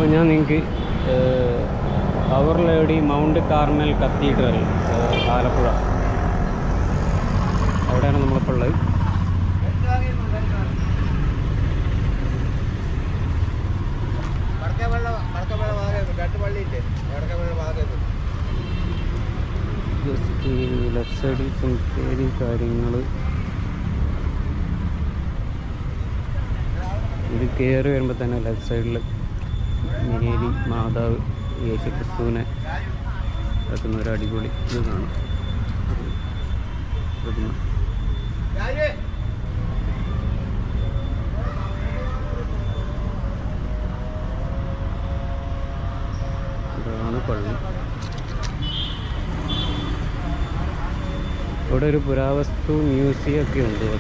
അപ്പോൾ ഞാൻ നിങ്ങൾക്ക് അവർ Lady Mount Carmel Cathedral Alappuzha, അവിടെയാണ് നമ്മളിപ്പോൾ ഉള്ളത്. ജസ്റ്റ് ഈ ലെഫ്റ്റ് സൈഡിൽ സെമിത്തേരി കാര്യങ്ങൾ, ഇത് കയറി വരുമ്പോൾ തന്നെ ലെഫ്റ്റ് സൈഡിൽ മേരി മാതാവ് യേശു ക്രിസ്തുവിനെ വെക്കുന്ന ഒരു അടിപൊളി ഇത് കാണാം. പ്രതിമ ഇതാണ് പള്ളി. ഇവിടെ ഒരു പുരാവസ്തു മ്യൂസിയം ഒക്കെ ഉണ്ട്.